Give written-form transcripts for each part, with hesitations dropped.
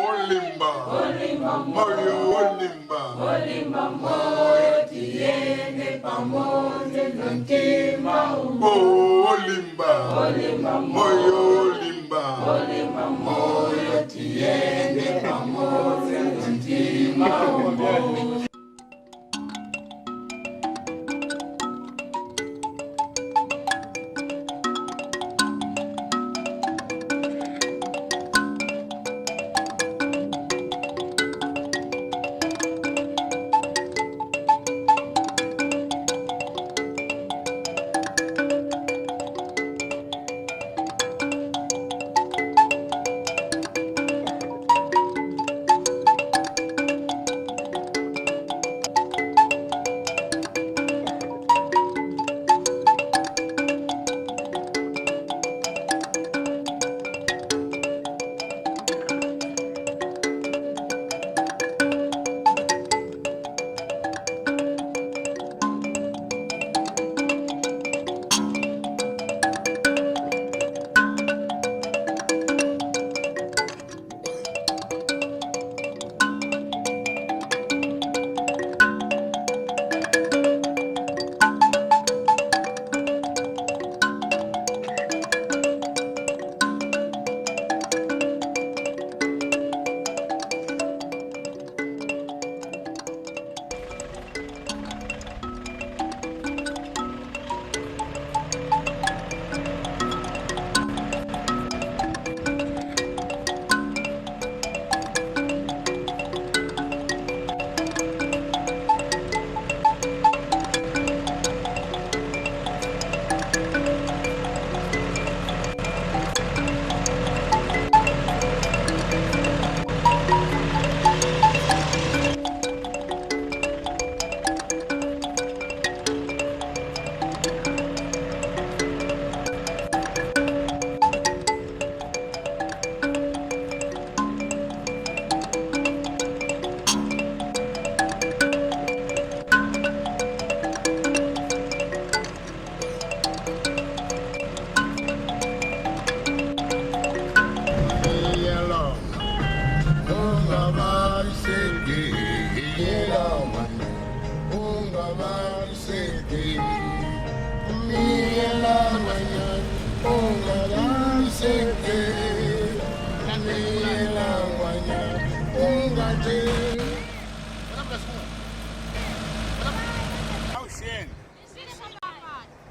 Olimba, moyo olimba, moyo tiene pamoja na ntima. Olimba, moyo olimba, moyo tiene pamoja na ntima.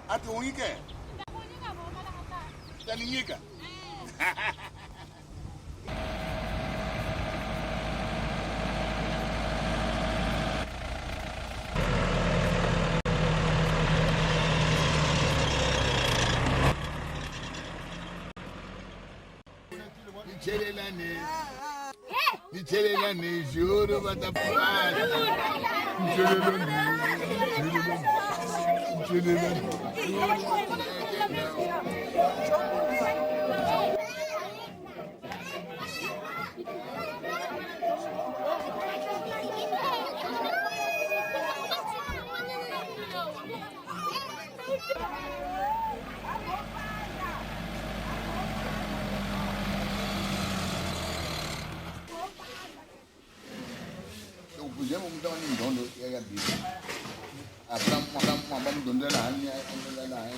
Atu ungike? Taningika? Nichelelane, juro batapana. Vamos dar um dono e aí a Bíblia. Vamos dono da Ania, vamos dar Ania.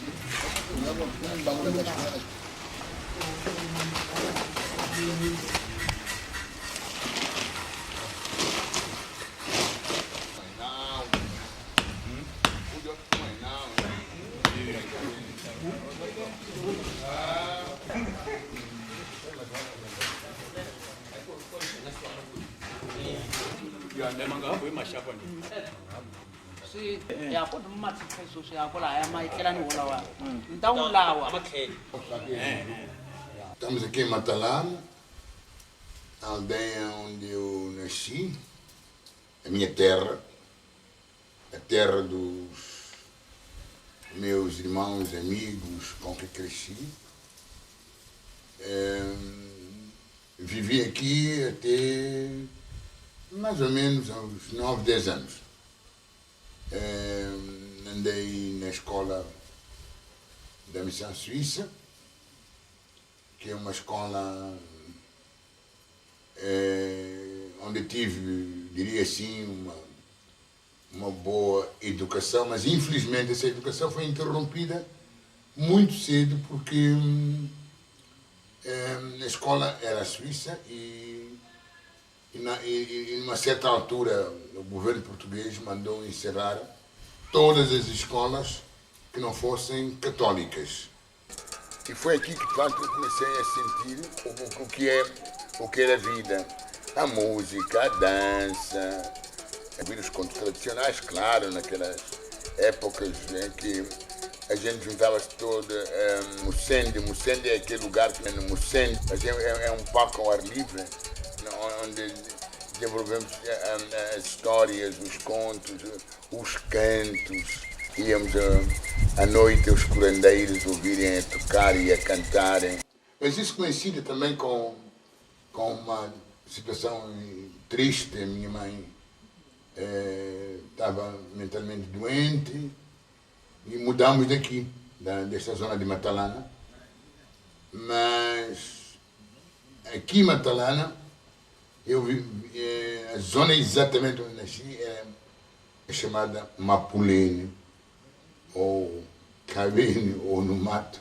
Estamos aqui em Matalama, a aldeia onde eu nasci, a minha terra, a terra dos meus irmãos, amigos com que cresci. Vivi aqui até mais ou menos aos 9, 10 anos. Andei na escola da Missão Suíça, que é uma escola onde tive, diria assim, uma boa educação, mas infelizmente essa educação foi interrompida muito cedo porque a escola era suíça e numa certa altura o governo português mandou encerrar todas as escolas que não fossem católicas. E foi aqui que, de facto, eu comecei a sentir o que era a vida. A música, a dança, ouvir os contos tradicionais, claro, naquelas épocas em que a gente juntava-se todo. Mussende é aquele lugar que no Mussende, é um palco ao ar livre, onde desenvolvemos as histórias, os contos, os cantos. Íamos à noite os curandeiros ouvirem a tocar e a cantarem. Mas isso coincide também com uma situação triste. A minha mãe estava mentalmente doente e mudamos daqui, desta zona de Matalana. Mas aqui em Matalana, a zona exatamente onde nasci é chamada Mapulene, ou Cabine, ou no mato,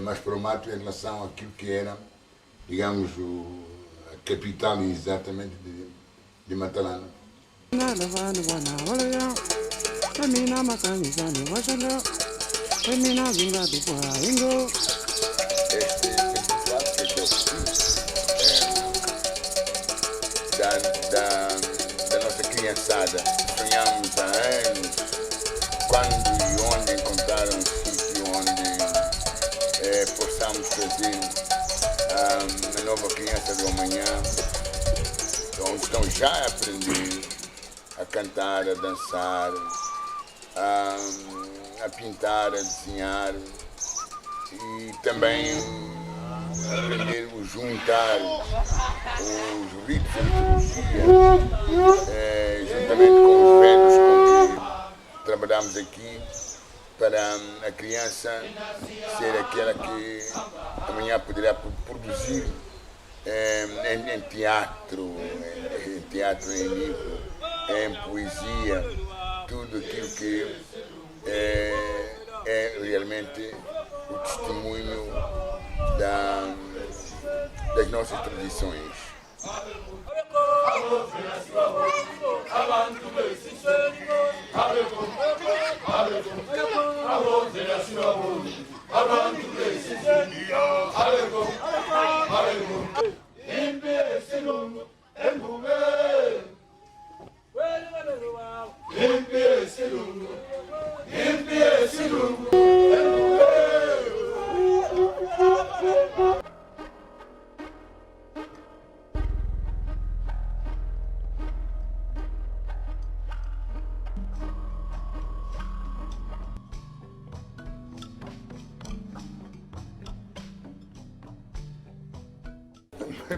mas para o mato em relação àquilo que era, digamos, a capital exatamente de Matalana. Da nossa criançada. Sonhamos há anos quando e onde encontrar um sítio onde possamos fazer a nova criança do amanhã, onde estão já a aprender a cantar, a dançar, a pintar, a desenhar e também aprender a juntar os ritos de liturgia juntamente com os velhos com que trabalhamos aqui, para a criança ser aquela que amanhã poderá produzir em teatro, em livro, em poesia, tudo aquilo que é realmente o testemunho das nossas tradições.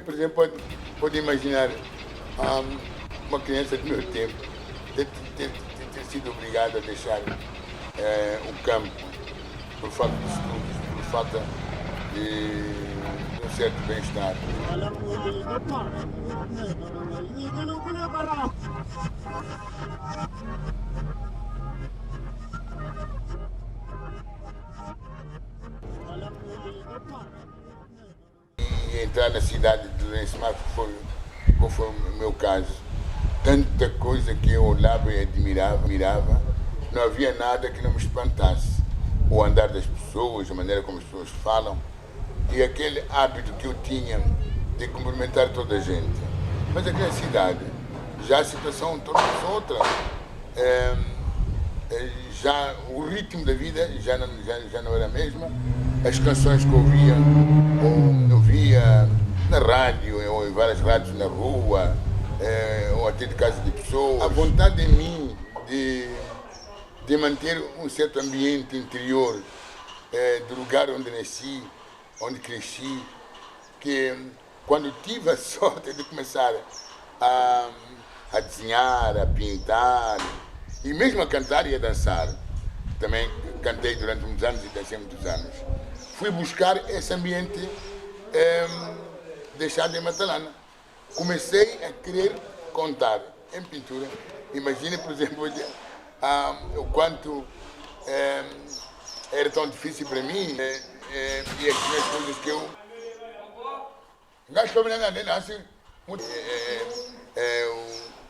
Por exemplo, pode imaginar uma criança do meu tempo ter sido obrigada a deixar o campo por falta de estudos, por falta de um certo bem-estar. E entrar na cidade de Lourenço-Marques foi o meu caso. Tanta coisa que eu olhava e admirava, não havia nada que não me espantasse. O andar das pessoas, a maneira como as pessoas falam e aquele hábito que eu tinha de cumprimentar toda a gente. Mas aquela cidade, já a situação tornou-se outra. Já o ritmo da vida já não era a mesma. As canções que eu ouvia na rádio, ou em várias rádios na rua, ou até de casa de pessoas. A vontade em mim de manter um certo ambiente interior do lugar onde nasci, onde cresci, que quando tive a sorte de começar a desenhar, a pintar, e mesmo a cantar e a dançar. Também cantei durante muitos anos e dancei muitos anos. fui buscar esse ambiente deixado em Matalana. Comecei a querer contar em pintura. Imagine, por exemplo, o quanto era tão difícil para mim e as coisas que eu...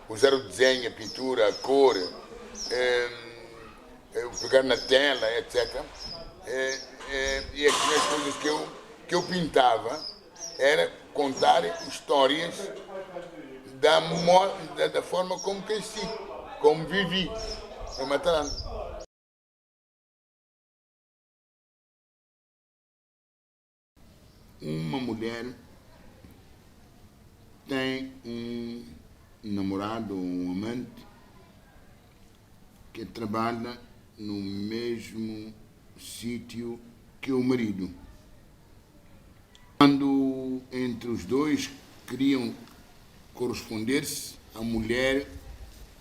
usar o desenho, a pintura, a cor, pegar na tela, etc. E as coisas que eu pintava era contar histórias da forma como cresci, como vivi em Matalana. Uma mulher tem um namorado ou um amante que trabalha no mesmo sítio que o marido. Quando entre os dois queriam corresponder-se, a mulher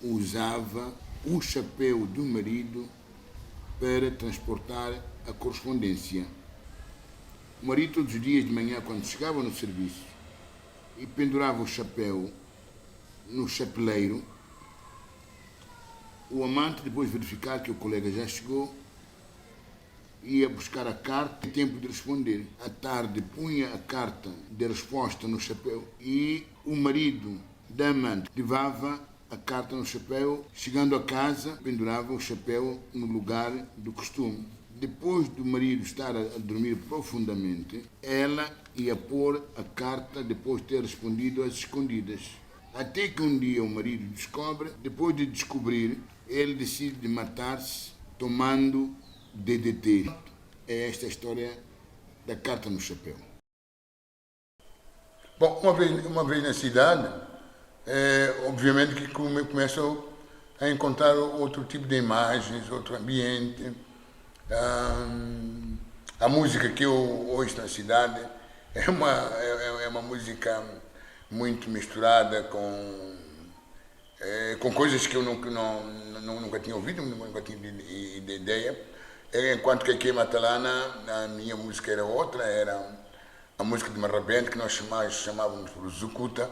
usava o chapéu do marido para transportar a correspondência. O marido todos os dias de manhã, quando chegava no serviço e pendurava o chapéu no chapeleiro, o amante, depois de verificar que o colega já chegou, ia buscar a carta em tempo de responder. À tarde punha a carta de resposta no chapéu e o marido da amante levava a carta no chapéu. Chegando a casa, pendurava o chapéu no lugar do costume. Depois do marido estar a dormir profundamente, ela ia pôr a carta depois de ter respondido às escondidas. Até que um dia o marido descobre, depois de descobrir, ele decide matar-se tomando DDT. É esta a história da carta no chapéu. Bom, uma vez na cidade, obviamente que começo a encontrar outro tipo de imagens, outro ambiente. A música que eu ouço na cidade é uma música muito misturada com coisas que eu nunca tinha ouvido, nunca tinha ideia. Enquanto que aqui em Matalana a minha música era outra, era a música de Marrabente, que nós chamávamos por Zucuta,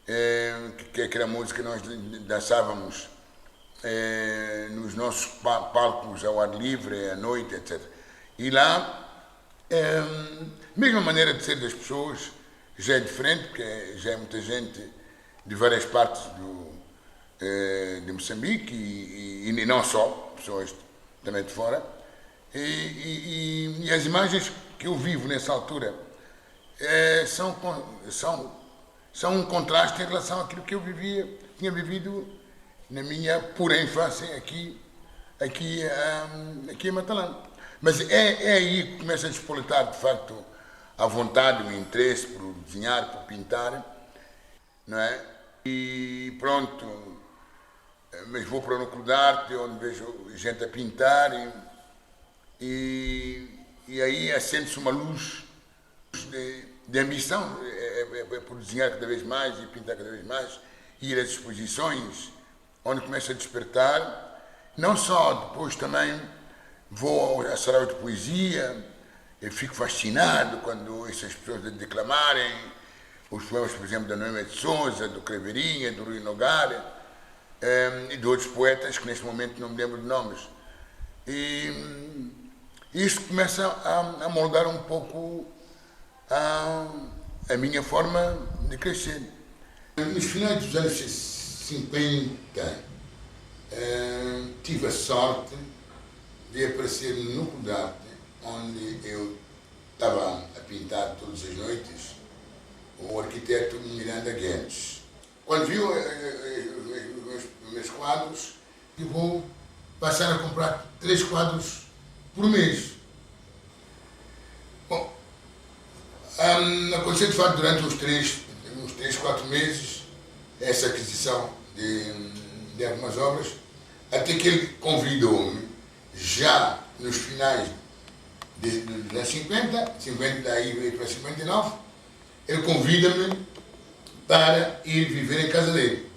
que era a música que nós dançávamos nos nossos palcos ao ar livre, à noite, etc. E lá, mesmo a maneira de ser das pessoas já é diferente, porque já é muita gente de várias partes de Moçambique e não só, pessoas também de fora. E as imagens que eu vivo nessa altura são um contraste em relação àquilo que eu tinha vivido na minha pura infância aqui em Matalana. Mas é aí que começa a despoletar, de facto, a vontade, o interesse por desenhar, por pintar, não é? E pronto, mas vou para o núcleo de arte, onde vejo gente a pintar e aí acende-se uma luz de ambição, por desenhar cada vez mais e pintar cada vez mais, ir às exposições, onde começo a despertar, não só, depois também vou a saraus de poesia, eu fico fascinado quando ouço as pessoas declamarem os poemas, por exemplo, da Noemi de Souza, do Creveirinha, do Rui Nogueira, e de outros poetas que neste momento não me lembro de nomes. E isso começa a moldar um pouco a minha forma de crescer. Nos finais dos anos 50, tive a sorte de aparecer no Núcleo de Arte, onde eu estava a pintar todas as noites, o arquiteto Miranda Guedes. Quando viu os meus quadros, eu vou passar a comprar 3 quadros por mês. Bom, aconteceu de facto durante uns 3, 4 meses essa aquisição de algumas obras, até que ele convidou-me, já nos finais dos anos 50, daí para 59, ele convida-me para ir viver em casa dele.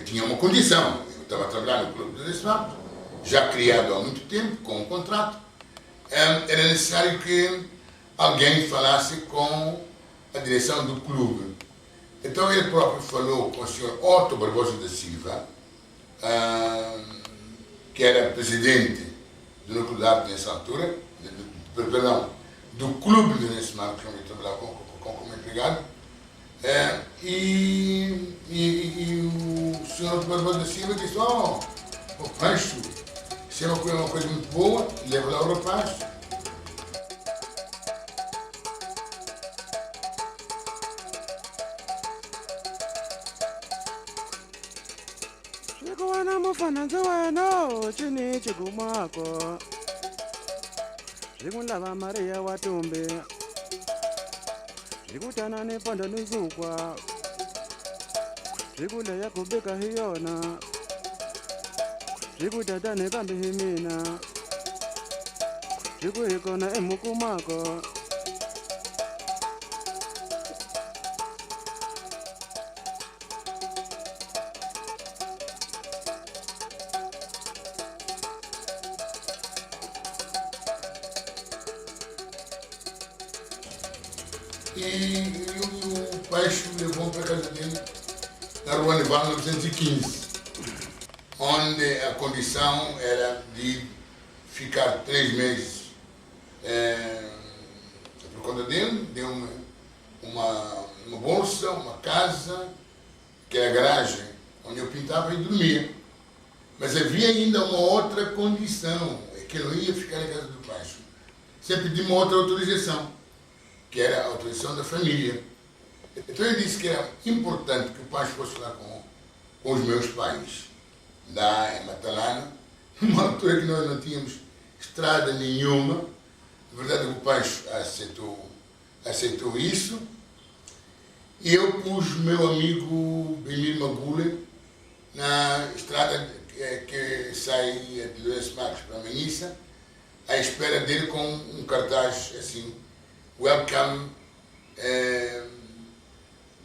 Tinha uma condição, eu estava a trabalhar no Clube de Desporto, já criado há muito tempo, com um contrato, era necessário que alguém falasse com a direção do clube. Então ele próprio falou com o Sr. Otto Barbosa da Silva, que era presidente do Núcleo de Arte nessa altura, perdão, do clube de Nesse Marcos, onde eu trabalhava como empregado, e o Sr. Otto Barbosa da Silva disse, o Pancho, isso é uma coisa muito boa, leva lá o rapaz. Chikuwana mufananzi wena chini chikumako Chikulava Maria Watumbi Chikutana nepondo nizukwa Chikuleya kubika hiyona Chikutata nekambi himina Chikuhikona emukumako E o Pancho levou para a casa dele na Rua Nival 915, onde a condição era de ficar 3 meses por conta dele. Deu uma bolsa, uma casa, que era a garagem, onde eu pintava e dormia. Mas havia ainda uma outra condição, é que eu não ia ficar na casa do Pancho, sempre de uma outra autorização, que era a autorização da família. Então eu disse que era importante que o Pancho fosse lá com os meus pais, lá em Matalana, numa altura que nós não tínhamos estrada nenhuma. Na verdade o Pancho aceitou isso, e eu pus o meu amigo Benir Magule na estrada que sai de Lourenço Marques para Manhissa, à espera dele com um cartaz assim, Welcome,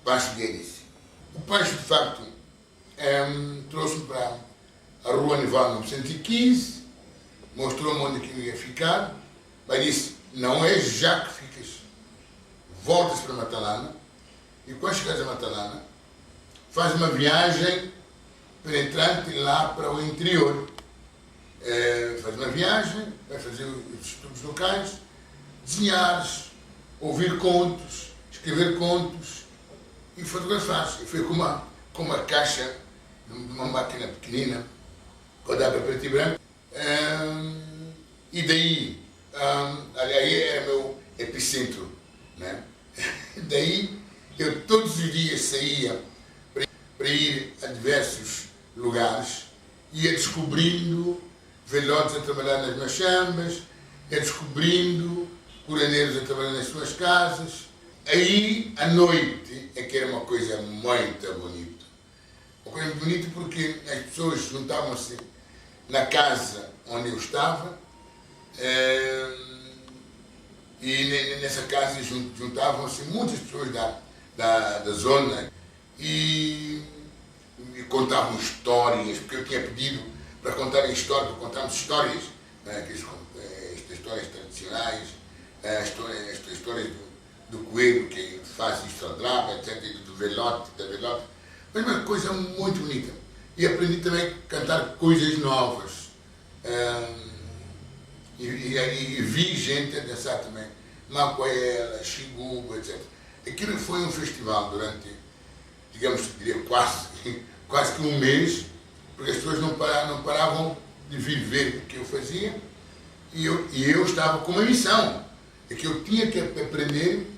Pancho Guedes. O Pancho, de facto, trouxe-me para a Rua Nival 915, mostrou-me onde que eu ia ficar, mas disse, não é já que ficas, voltas para Matalana, e quando chegares a Matalana, faz uma viagem penetrante lá para o interior. Faz uma viagem, vai fazer os estudos locais, desenhares, ouvir contos, escrever contos e fotografar. E foi com uma caixa de uma máquina pequenina, rodada preto e branco. E daí, aí era meu epicentro, né? Daí eu todos os dias saía para ir a diversos lugares, ia descobrindo velhotes a trabalhar nas machambas, ia descobrindo curaneiros a trabalhar nas suas casas. Aí, à noite, é que era uma coisa muito bonita. Uma coisa muito bonita porque as pessoas juntavam-se na casa onde eu estava, e nessa casa juntavam-se muitas pessoas da zona e contavam histórias, porque eu tinha pedido para contarem histórias, para contarmos histórias, né, histórias tradicionais, as histórias do coelho que faz isto ao drama, etc., do velhote, da velhote, mas uma coisa muito bonita. E aprendi também a cantar coisas novas. E vi gente a dançar também, macoela, xingubo, etc. Aquilo foi um festival durante, digamos, diria quase que um mês, porque as pessoas não paravam de vir ver o que eu fazia, e eu estava com uma missão, é que eu tinha que aprender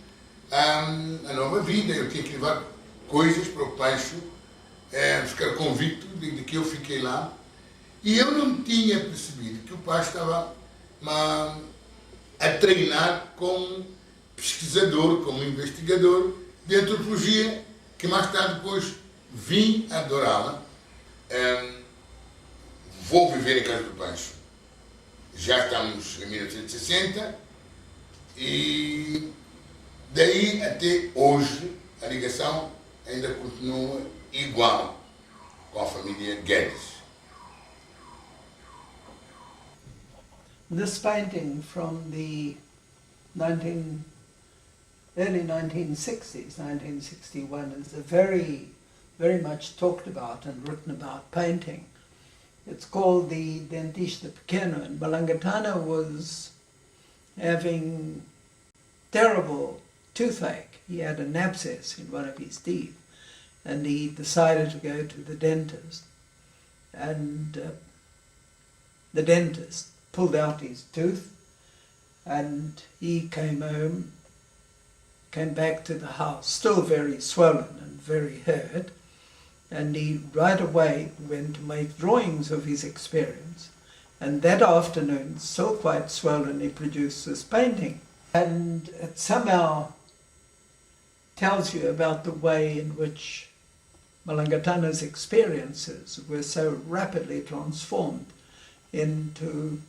a nova vida, eu tinha que levar coisas para o Pancho, ficar convicto de que eu fiquei lá, e eu não tinha percebido que o Pancho estava a treinar como pesquisador, como investigador de antropologia, que mais tarde depois vim adorá-la. Vou viver em casa do Pancho. Já estamos em 1960 e daí até hoje a ligação ainda continua igual com a família Guedes. This painting from the early 1960s, 1961, is a very, very much talked about and written about painting. It's called the Dentista Pequeno, and Malangatana was having terrible toothache. He had an abscess in one of his teeth, and he decided to go to the dentist. And the dentist pulled out his tooth, and he came home, came back to the house, still very swollen and very hurt, and he right away went to make drawings of his experience. And that afternoon, still quite swollen, he produced this painting. And it somehow tells you about the way in which Malangatana's experiences were so rapidly transformed into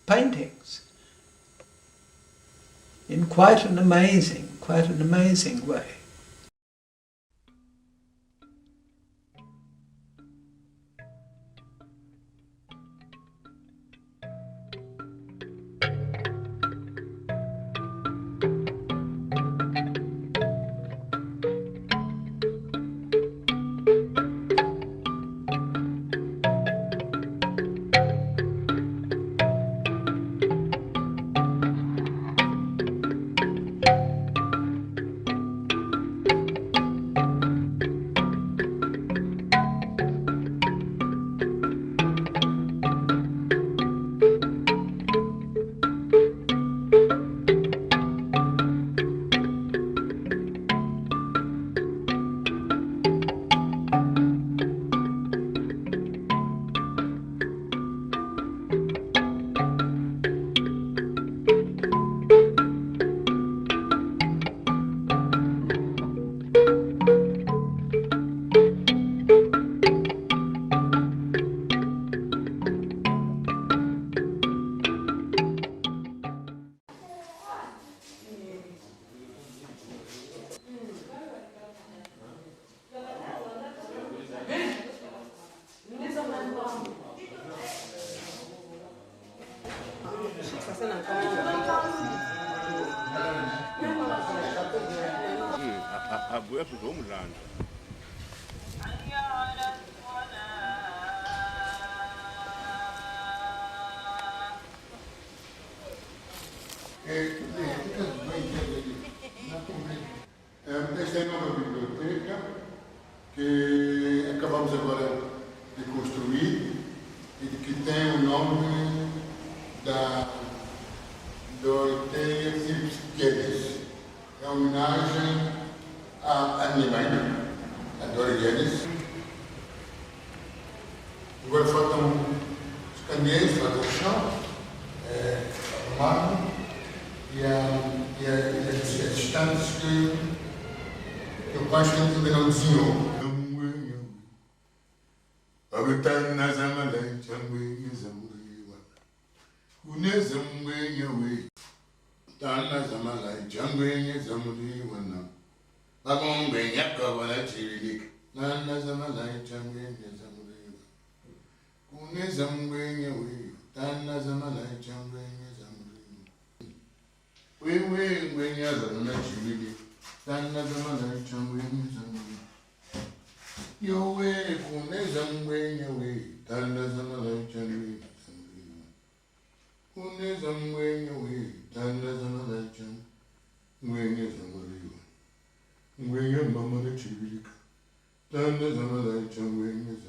paintings in quite an amazing way. Esta é a nova biblioteca que acabamos agora de construir e que tem o nome da Doroteia Phillips Guedes. É uma homenagem à minha mãe, a Dora Guedes. Agora faltam os caneiros, faltam o chão, o mármore e as estantes que o pai ainda não desenhou. Your way, Kunezam way, your way, Tanazamala Chan, Kunezam way, your way, Tanazamala Chan, when is a Maria, when your mamma the Chilik, Tanazamala Chan, when is a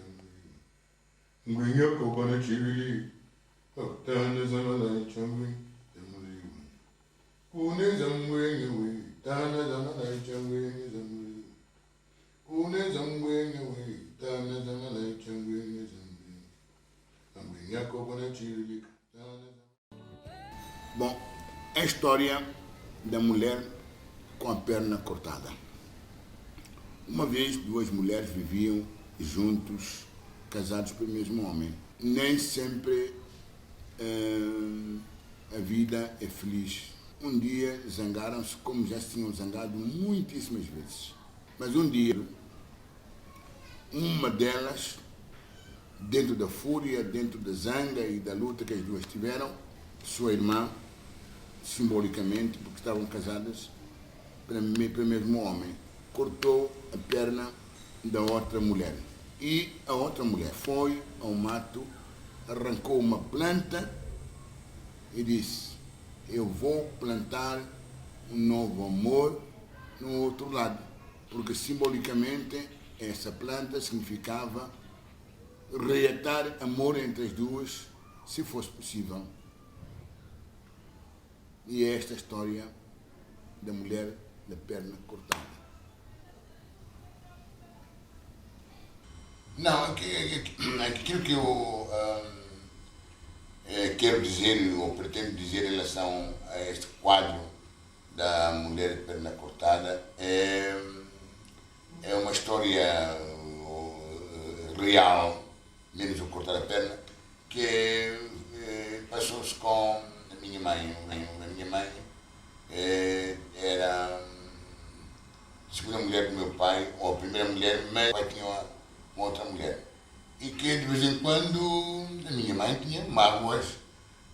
Maria, when your coconut chili, Tanazamala Chan, the Maria, Kunezam way, your way, Tanazamala Chan, when is a Maria. Bom, é a história da mulher com a perna cortada. Uma vez, duas mulheres viviam juntos, casados pelo mesmo homem. Nem sempre a vida é feliz. Um dia zangaram-se, como já se tinham zangado muitíssimas vezes. Mas um dia, uma delas, dentro da fúria, dentro da zanga e da luta que as duas tiveram, sua irmã, simbolicamente, porque estavam casadas, para o mesmo homem, cortou a perna da outra mulher. E a outra mulher foi ao mato, arrancou uma planta e disse: eu vou plantar um novo amor no outro lado, porque simbolicamente essa planta significava reatar amor entre as duas, se fosse possível. E é esta a história da mulher da perna cortada. Não, aquilo que eu quero dizer, ou pretendo dizer em relação a este quadro da mulher de perna cortada é uma história real, menos o cortar a perna, que passou-se com a minha mãe. A minha mãe era a segunda mulher do meu pai, ou a primeira mulher, mas o pai tinha uma outra mulher. E que de vez em quando a minha mãe tinha mágoas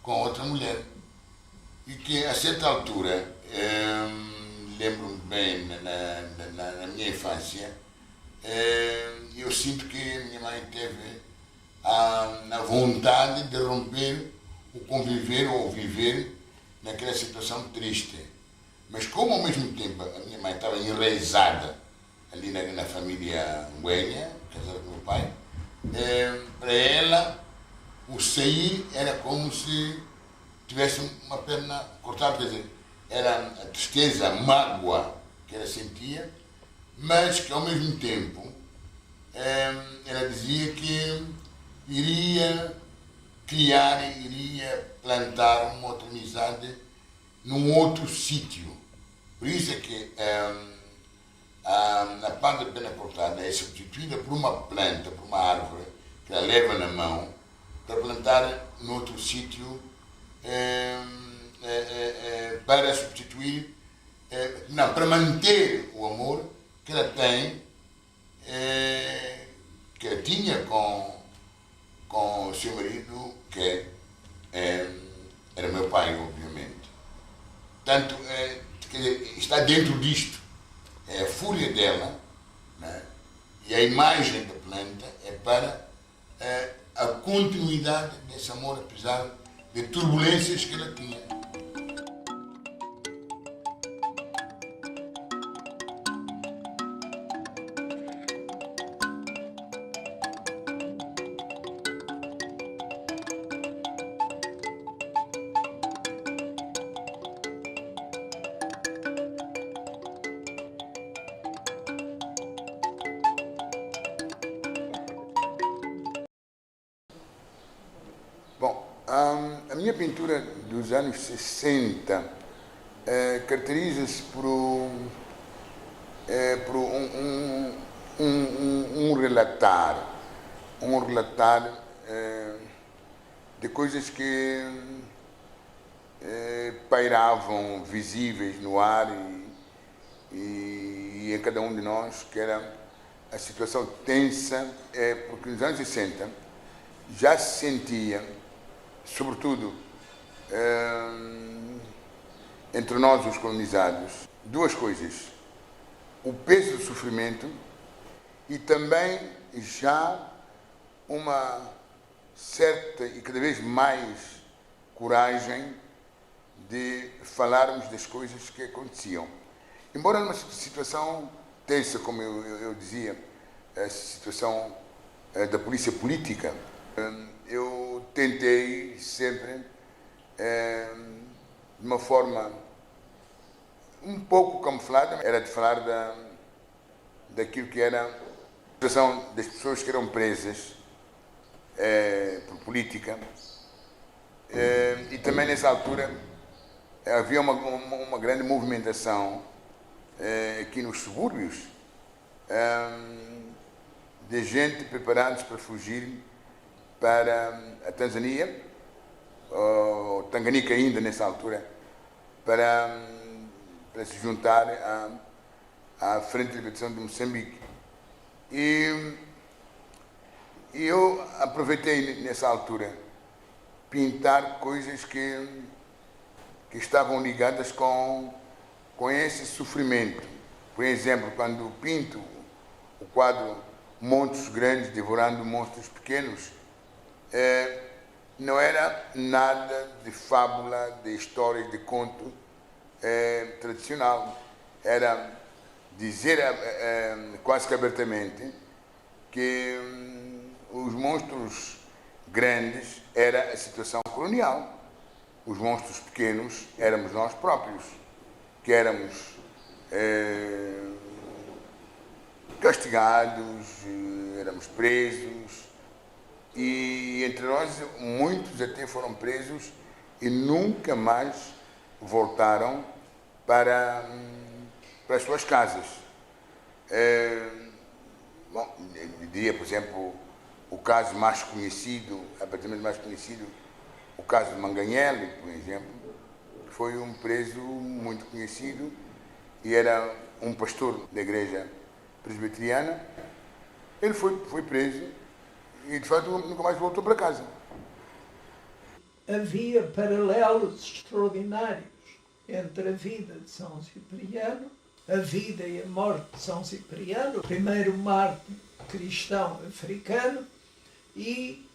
com a outra mulher. E que a certa altura, lembro-me bem na minha infância, eu sinto que a minha mãe teve a vontade de romper o conviver ou viver naquela situação triste. Mas como ao mesmo tempo a minha mãe estava enraizada ali na família Nguenha, casada com meu pai, para ela o sair era como se tivesse uma perna cortada, quer dizer, era a tristeza, a mágoa que ela sentia, mas que ao mesmo tempo ela dizia que iria criar, iria plantar uma outra amizade num outro sítio. Por isso é que a parte da perna cortada é substituída por uma planta, por uma árvore, que ela leva na mão para plantar noutro sítio, para substituir, não, para manter o amor que ela tem, que ela tinha com o seu marido, que era meu pai, obviamente. Portanto, quer dizer, está dentro disto. É a fúria dela, né? E a imagem da planta é para a continuidade desse amor, apesar de turbulências que ela tinha. Bom, a minha pintura dos anos 60 caracteriza-se por um relatar de coisas que pairavam visíveis no ar e em cada um de nós, que era a situação tensa, porque nos anos 60 já se sentia, sobretudo entre nós os colonizados, duas coisas: o peso do sofrimento e também já uma certa e cada vez mais coragem de falarmos das coisas que aconteciam. Embora numa situação tensa, como eu dizia, a situação da polícia política, eu tentei sempre, de uma forma um pouco camuflada, era de falar daquilo que era a situação das pessoas que eram presas por política, e também nessa altura havia uma grande movimentação aqui nos subúrbios, de gente preparados para fugir para a Tanzânia, ou Tanganica ainda nessa altura, para se juntar à Frente de Libertação de Moçambique. E eu aproveitei nessa altura, pintar coisas que estavam ligadas com esse sofrimento. Por exemplo, quando pinto o quadro Monstros Grandes Devorando Monstros Pequenos, não era nada de fábula, de histórias, de conto tradicional. Era dizer quase que abertamente que os monstros grandes era a situação colonial. Os monstros pequenos éramos nós próprios, que éramos castigados, éramos presos, e entre nós muitos até foram presos e nunca mais voltaram para as suas casas. Bom, eu diria, por exemplo, o caso mais conhecido, aparentemente mais conhecido, o caso de Manganelli, por exemplo, que foi um preso muito conhecido e era um pastor da igreja presbiteriana. Ele foi preso e, de fato, nunca mais voltou para casa. Havia paralelos extraordinários entre a vida de São Cipriano, a vida e a morte de São Cipriano, o primeiro mártir cristão africano, e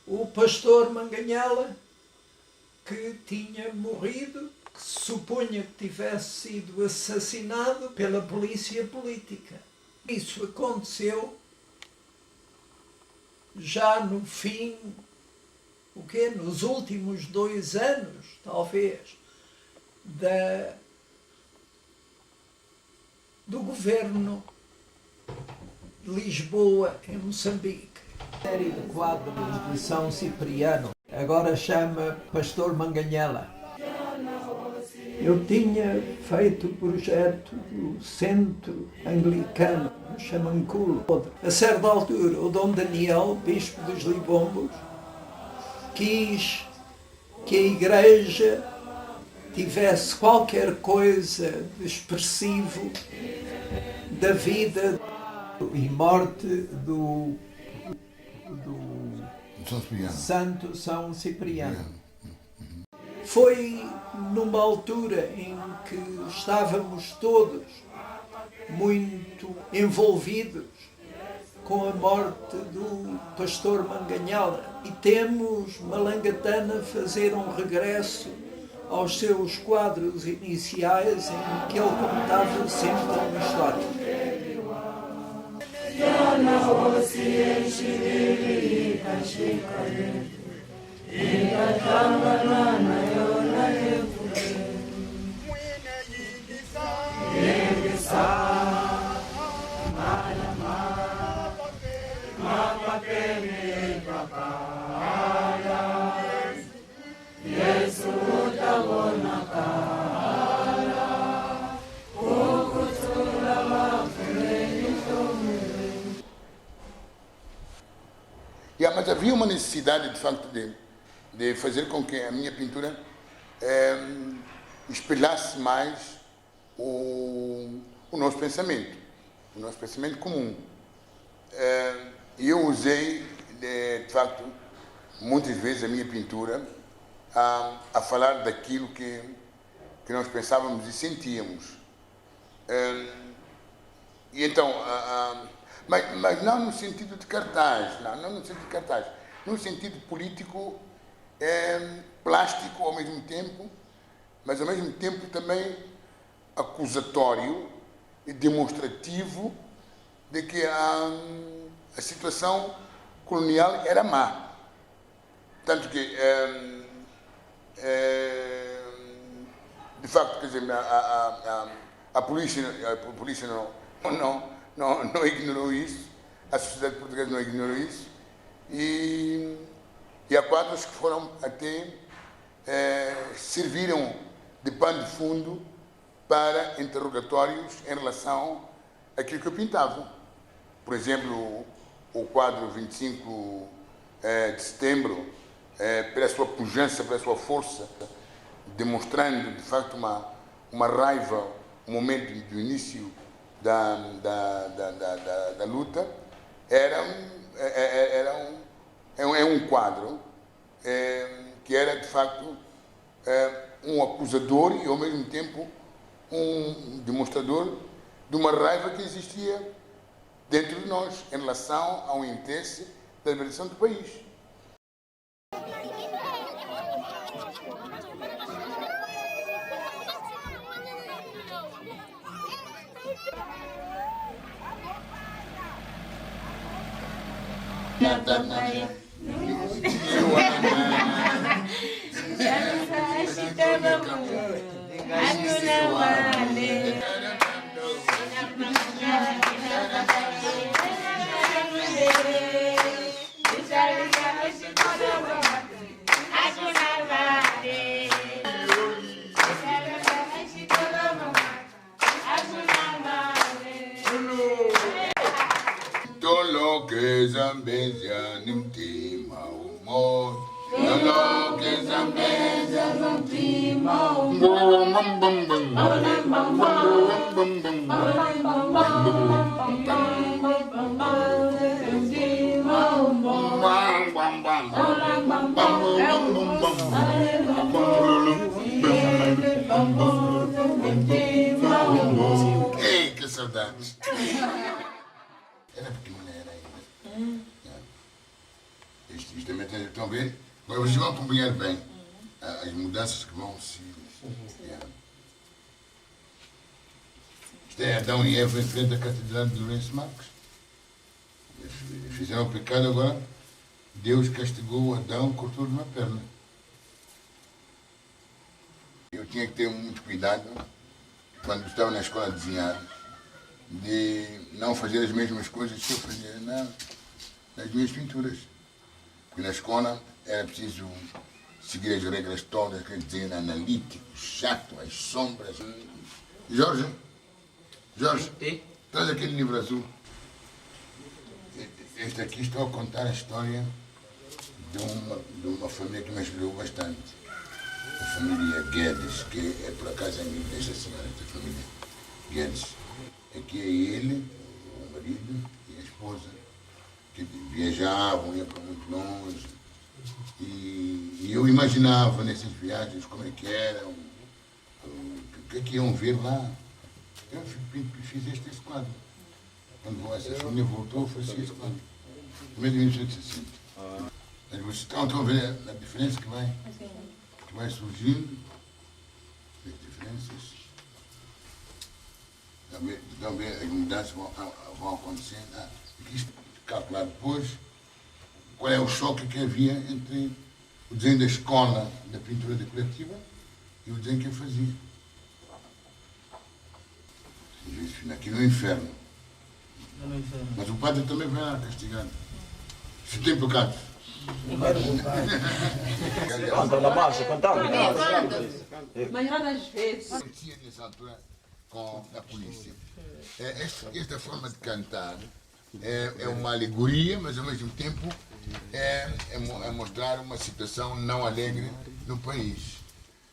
o pastor Manganhela, que tinha morrido, que se supunha que tivesse sido assassinado pela polícia política. Isso aconteceu já no fim, nos últimos 2 anos, talvez, do governo de Lisboa, em Moçambique. A série de quadros de São Cipriano agora chama Pastor Manganhela. Eu tinha feito o projeto do Centro Anglicano, no Chamanculo. A certa altura, o Dom Daniel, bispo dos Libombos, quis que a Igreja tivesse qualquer coisa de expressivo da vida e morte do Santo São Cipriano. Foi numa altura em que estávamos todos muito envolvidos com a morte do pastor Manganhela, e temos Malangatana fazer um regresso aos seus quadros iniciais em que ele contava sempre uma história. Mas havia uma necessidade, de facto, de fazer com que a minha pintura espelhasse mais o nosso pensamento comum. E eu usei, de facto, muitas vezes a minha pintura a falar daquilo que nós pensávamos e sentíamos. E então, mas não no sentido de cartaz, não no sentido de cartaz, no sentido político, plástico ao mesmo tempo, mas ao mesmo tempo também acusatório e demonstrativo de que a situação colonial era má. Tanto que, de facto, quer dizer, a polícia não ignorou isso, a sociedade portuguesa não ignorou isso, e há quadros que foram até serviram de pano de fundo para interrogatórios em relação àquilo que eu pintava. Por exemplo, o quadro 25 de setembro, pela sua pujança, pela sua força, demonstrando de facto uma raiva, um momento do início da luta, é um quadro que era de facto um acusador e ao mesmo tempo um demonstrador de uma raiva que existia dentro de nós em relação ao interesse da liberação do país. Tolo que Zambésia não tem mau humor. Tolo que Zambésia não tem mau humor. Ei, que saudades! Era pequenineira ainda. Isto também estão a ver? Agora vocês vão acompanhar bem as mudanças que vão se. Isto é Adão e Eva em frente à Catedral de Lourenço Marques. Eles fizeram o pecado, agora Deus castigou Adão, cortou-lhe uma perna. Eu tinha que ter muito cuidado quando estava na escola a desenhar, de não fazer as mesmas coisas que eu fazia nas minhas pinturas. Porque na escola era preciso seguir as regras todas, quer dizer, analítico, chato, as sombras. Jorge, traz aquele livro azul. Este aqui estou a contar a história de uma família que me ajudou bastante. A família Guedes, que é por acaso amigo desta senhora, esta família Guedes. Aqui é ele, o marido e a esposa, que viajavam, iam para muito longe. E eu imaginava nessas viagens como é que eram, o que é que iam ver lá. Eu fiz este quadro. Quando essa família voltou, eu fiz este quadro. Também de 1960. Mas vocês estão a ver a diferença que vai surgindo, as diferenças. Também as mudanças vão acontecendo. Isto calcular depois qual é o choque que havia entre o desenho da escola da pintura decorativa e o desenho que eu fazia. Aqui no inferno. Mas o padre também vai lá castigar. Se tem pecado. Conta na massa, contava. Mas raras vezes. Nessa altura com a polícia. Esta forma de cantar é uma alegoria, mas ao mesmo tempo é mostrar uma situação não alegre no país.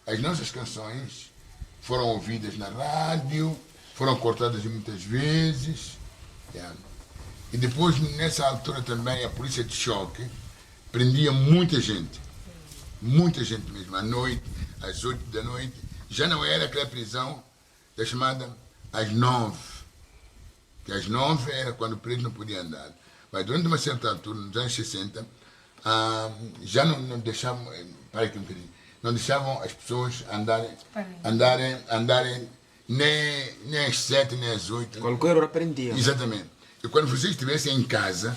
As nossas canções foram ouvidas na rádio, foram cortadas muitas vezes. E depois, nessa altura também, a polícia de choque prendia muita gente mesmo, à noite, às 8 da noite. Já não era aquela prisão da chamada às 9, que às 9 era quando o preso não podia andar. Mas durante uma certa altura, nos anos 60, já não deixavam, não deixavam as pessoas andarem nem às 7, nem às 8. Qualquer hora prendia. Exatamente. E quando vocês estivessem em casa,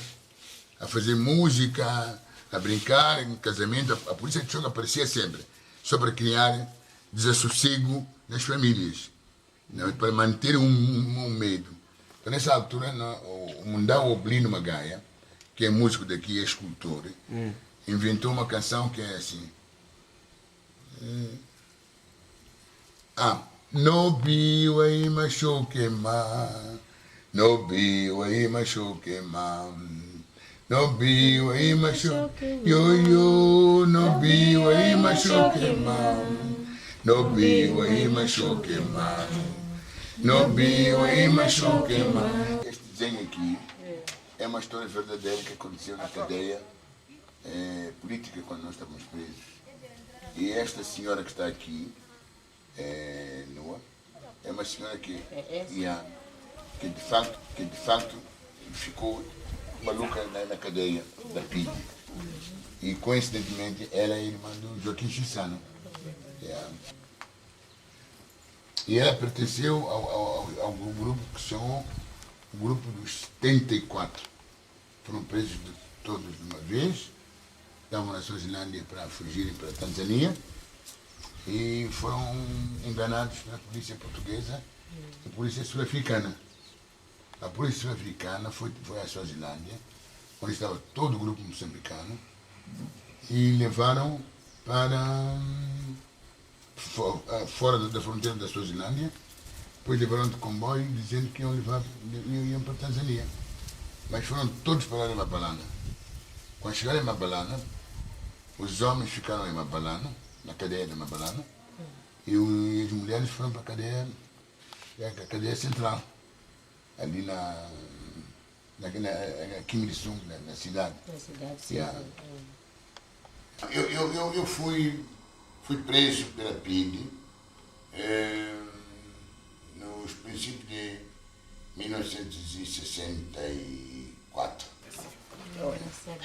a fazer música, a brincar, em casamento, a polícia de choque aparecia sempre, só para criar desassossego nas famílias, não, para manter um medo. Então, nessa altura, o Mundão Oblino Magaia, que é músico daqui, é escultor, inventou uma canção que é assim. No biwa ima shokema, no biwa ima shokema, no biwa ima shokema, yo, no biwa ima shokema, no biwa ima shokema, no biwa ima shokema. Este desenho aqui é uma história verdadeira que aconteceu na cadeia política quando nós estávamos presos. E esta senhora que está aqui, nua, é uma senhora que de facto ficou maluca na cadeia da PID. E coincidentemente ela é irmã do Joaquim Chissano. E ela pertenceu ao grupo que se chamou o grupo dos 74. Foram presos todos de uma vez, estavam na Suazilândia para fugirem para a Tanzânia e foram enganados pela polícia portuguesa e polícia sul-africana. A polícia sul-africana foi à Suazilândia, onde estava todo o grupo moçambicano, e levaram para fora da fronteira da Suazilândia, depois levaram de comboio dizendo que iam para a Tanzânia. Mas foram todos para Mabalana. Quando chegaram em Mabalana, os homens ficaram em Mabalana, na cadeia de Mabalana, e as mulheres foram para a cadeia central, ali na Kim Il-sung, na cidade. Na cidade, sim. Yeah. Eu fui preso pela PID nos princípios de 1964.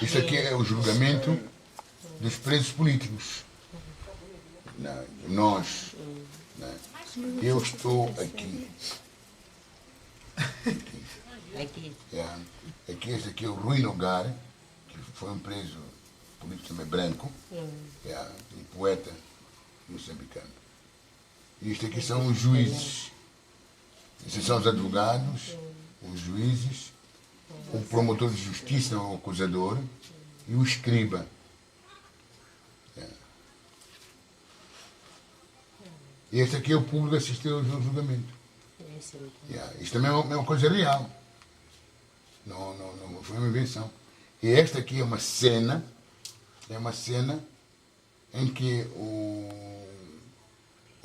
Isso aqui é o julgamento dos presos políticos. Nós. Eu estou aqui. Este aqui é o Rui Nogar, que foi um preso político também branco, e poeta moçambicano. E isto aqui são os juízes. Esses são os advogados, os juízes, o promotor de justiça, o acusador, e o escriba. E este aqui é o público que assistiu ao julgamento. Isto também é uma coisa real. Não foi uma invenção. E esta aqui é uma cena em que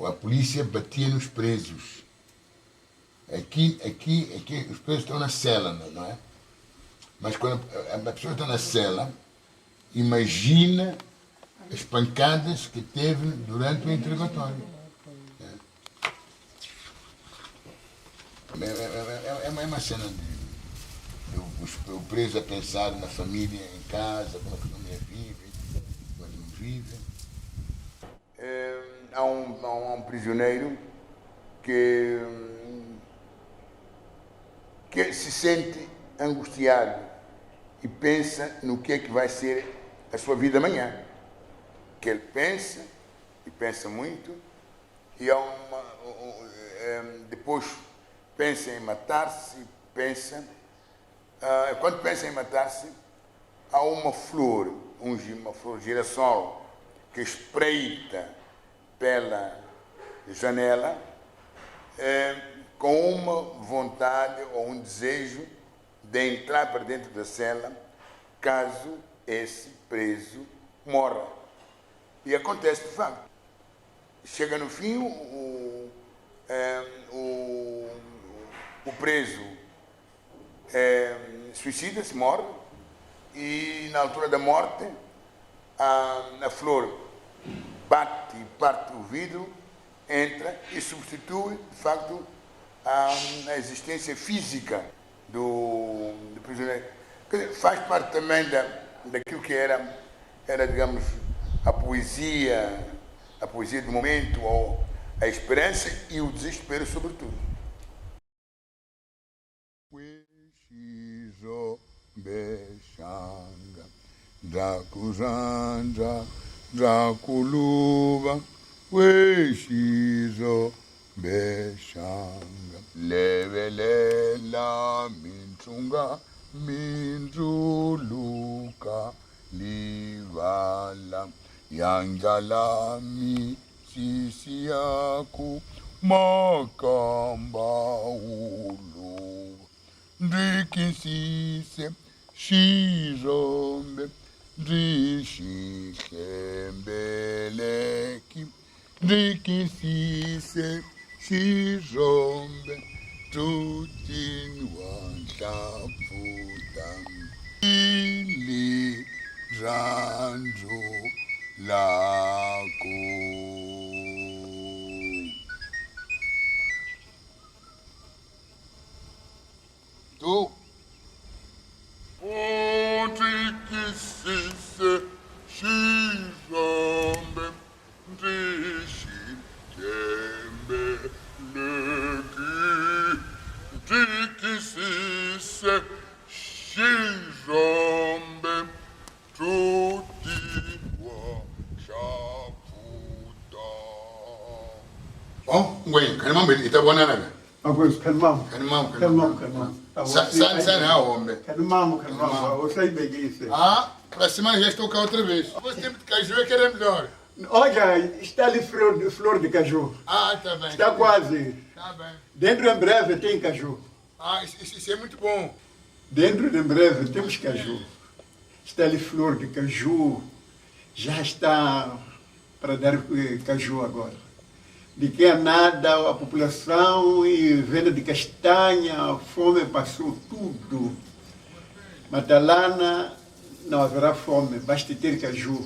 a polícia batia nos presos. Aqui os presos estão na cela, não é? Mas quando a pessoa está na cela, imagina as pancadas que teve durante o interrogatório. É uma cena o preso a pensar na família, em casa, como a família vive, como não vive. Há um prisioneiro que se sente angustiado e pensa no que é que vai ser a sua vida amanhã. Que ele pensa, e pensa muito, e depois pensa em matar-se, quando pensa em matar-se, há uma flor girassol, que espreita pela janela com uma vontade ou um desejo de entrar para dentro da cela caso esse preso morra. E acontece de facto. Chega no fim, o preso suicida-se, morre, e na altura da morte a flor bate e parte o vidro, entra e substitui, de facto, a existência física do prisioneiro. Quer dizer, faz parte também daquilo que era, digamos, a poesia do momento, ou a esperança e o desespero, sobretudo. Bechanga, Drakuzanja, Drakuluba, Weshizo, Bechanga, Levelela, Mintunga, Minzuluka, Livala, Yanjalami, Sisiaku, Makamba, Ulu, Drikinsise, Shizombe, Drishikembeleki, Drikinsise, Shizombe, Tutinwanta Putam, Ili Janjo Lago. Tu? Onde que se xizombe dishi tembe legi que se xizombe tutti wa chaputa. Oh, ngwen, kan man ita bona na. Agora, calma. San homem. Calma. Você beguice. Ah, para semana já estou cá outra vez. Você tem de caju é que era melhor. Olha, está ali flor de caju. Ah, tá bem. Está quase. Tá bem. Dentro em breve tem caju. Ah, isso é muito bom. Dentro de breve temos caju. Está ali flor de caju. Já está para dar caju agora. De que é nada, a população e venda de castanha, a fome passou tudo. Matalana não haverá fome, basta ter caju,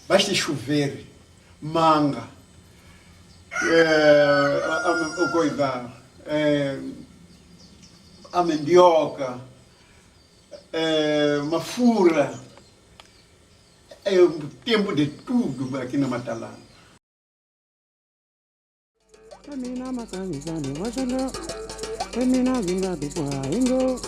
basta chover, manga, a mandioca, mafura, é o tempo de tudo aqui na Matalana. Mina makangizani washalo. Mina vinga dupwa ingo.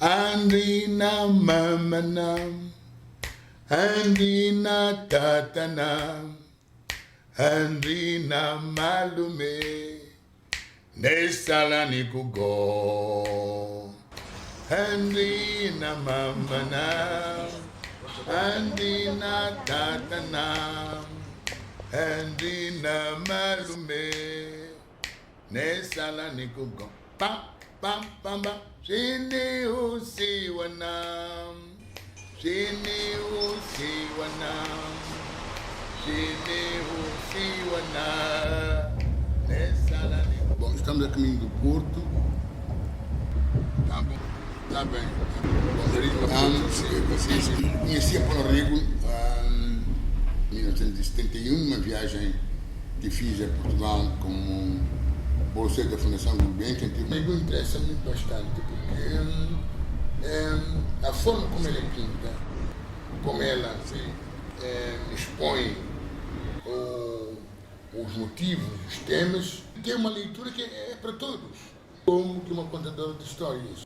Andina mama nam, andina tata nam, andina malume, nesala nikugo. Andina mama nam, andina tata nam, andina malume, nesala nikugo. Pam pam pam pam. Shini usiwanam, shini usiwanam, shini usiwanam. Bom, estamos a caminho do Porto. Tá bom, tá bem. Conheci a Paulo Rego em 1971, uma viagem que fiz a Portugal como bolseiro da Fundação Gulbenkian. Me interessa-me bastante, porque a forma como ela pinta, como ela expõe os motivos, os temas, tem uma leitura que é para todos, como que uma contadora de histórias.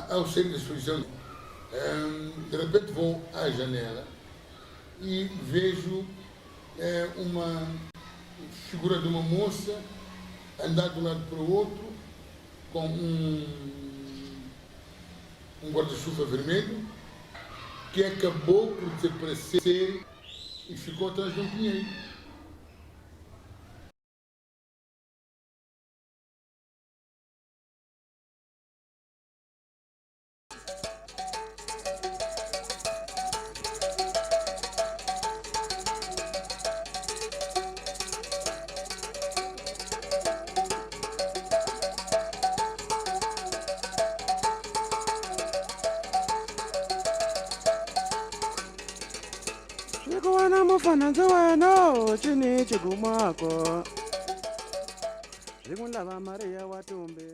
Ao sair da exposição, de repente vou à janela e vejo uma figura de uma moça andar de um lado para o outro com um guarda-chuva vermelho que acabou por desaparecer e ficou atrás de um pinheiro. Chikuwana mufana nziweno chini chigumako. Zikunlava Maria Watumbe.